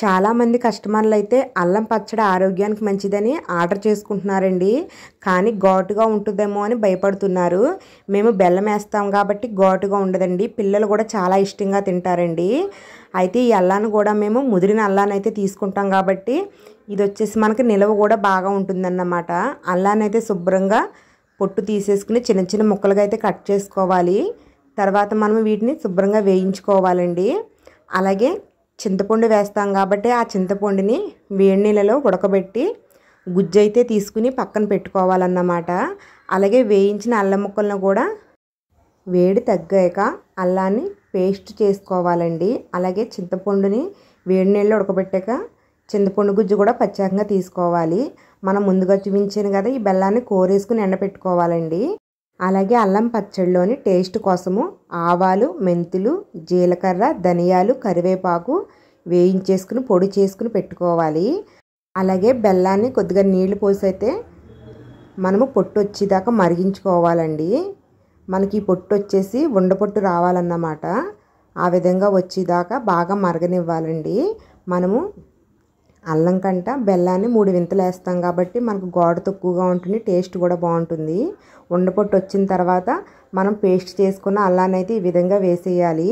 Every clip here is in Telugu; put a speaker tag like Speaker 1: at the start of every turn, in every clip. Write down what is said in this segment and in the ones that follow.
Speaker 1: చాలామంది కస్టమర్లు అయితే అల్లం పచ్చడి ఆరోగ్యానికి మంచిదని ఆర్డర్ చేసుకుంటున్నారండి. కానీ ఘాటుగా ఉంటుందేమో అని భయపడుతున్నారు. మేము బెల్లం వేస్తాం కాబట్టి ఘాటుగా ఉండదండి. పిల్లలు కూడా చాలా ఇష్టంగా తింటారండి. అయితే ఈ అల్లాన్ని కూడా మేము ముదిరిన అల్లాన్ని అయితే తీసుకుంటాం కాబట్టి ఇది వచ్చేసి మనకి నిలవ కూడా బాగా ఉంటుందన్నమాట. అల్లాన్ని అయితే శుభ్రంగా పొట్టు తీసేసుకుని చిన్న చిన్న ముక్కలుగా అయితే కట్ చేసుకోవాలి. తర్వాత మనం వీటిని శుభ్రంగా వేయించుకోవాలండి. అలాగే చింతపండు వేస్తాం కాబట్టి ఆ చింతపండుని వేడి నీళ్ళలో ఉడకబెట్టి గుజ్జు అయితే తీసుకుని పక్కన పెట్టుకోవాలన్నమాట. అలాగే వేయించిన అల్లం ముక్కలను కూడా వేడి తగ్గాక అల్లాన్ని పేస్ట్ చేసుకోవాలండి. అలాగే చింతపండుని వేడి నీళ్ళలో ఉడకబెట్టాక చింతపండు గుజ్జు కూడా ప్రత్యేకంగా తీసుకోవాలి. మనం ముందుగా చూపించాను కదా, ఈ బెల్లాన్ని కోరేసుకుని ఎండపెట్టుకోవాలండి. అలాగే అల్లం పచ్చడిలోని టేస్ట్ కోసము ఆవాలు, మెంతులు, జీలకర్ర, ధనియాలు, కరివేపాకు వేయించేసుకుని పొడి చేసుకుని పెట్టుకోవాలి. అలాగే బెల్లాన్ని కొద్దిగా నీళ్లు పోసి అయితే మనము పొట్టు వచ్చేదాకా మరిగించుకోవాలండి. మనకి ఈ పొట్టు వచ్చేసి ఉండపొట్టు రావాలన్నమాట. ఆ విధంగా వచ్చేదాకా బాగా మరగనివ్వాలండి. మనము అల్లం కంట బెల్లాన్ని 3 వింతలు వేస్తాం కాబట్టి మనకు ఘాటు తక్కువగా ఉంటుంది, టేస్ట్ కూడా బాగుంటుంది. ఉండపొట్టు వచ్చిన తర్వాత మనం పేస్ట్ చేసుకున్న అల్లాన్ని అయితే ఈ విధంగా వేసేయాలి.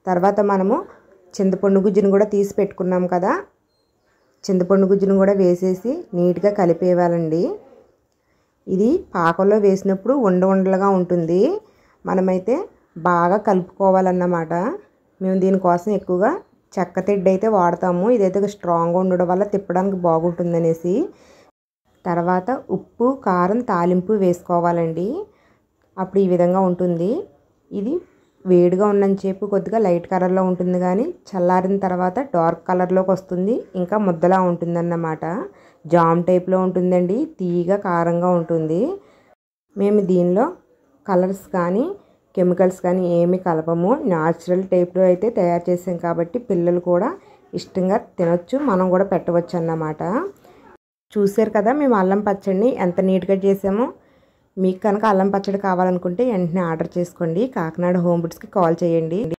Speaker 1: తర్వాత మనము చింతపండు గుజ్జును కూడా తీసి పెట్టుకున్నాం కదా, చింతపండు గుజ్జును కూడా వేసేసి నీట్గా కలిపేయాలండి. ఇది పాకంలో వేసినప్పుడు ఉండలుగా ఉంటుంది. మనమైతే బాగా కలుపుకోవాలన్నమాట. మేము దీనికోసం ఎక్కువగా చెక్క తెడ్డు అయితే వాడతాము. ఇదైతే స్ట్రాంగ్గా ఉండడం వల్ల తిప్పడానికి బాగుంటుందనేసి. తర్వాత ఉప్పు, కారం, తాలింపు వేసుకోవాలండి. అప్పుడు ఈ విధంగా ఉంటుంది. ఇది వేడిగా ఉన్నంతసేపు కొద్దిగా లైట్ కలర్లో ఉంటుంది, కానీ చల్లారిన తర్వాత డార్క్ కలర్లోకి వస్తుంది. ఇంకా ముద్దలా ఉంటుందన్నమాట. జామ్ టైప్లో ఉంటుందండి. తీయగా కారంగా ఉంటుంది. మేము దీనిలో కలర్స్ కానీ కెమికల్స్ కానీ ఏమి కలపము. న్యాచురల్ టైప్లో అయితే తయారు చేసాం కాబట్టి పిల్లలు కూడా ఇష్టంగా తినొచ్చు, మనం కూడా పెట్టవచ్చు అన్నమాట. చూసారు కదా మేము అల్లం పచ్చడిని ఎంత నీట్గా చేసామో. మీకు కనుక అల్లం పచ్చడి కావాలనుకుంటే వెంటనే ఆర్డర్ చేసుకోండి. కాకినాడ హోమ్ ఫుడ్స్కి కాల్ చేయండి.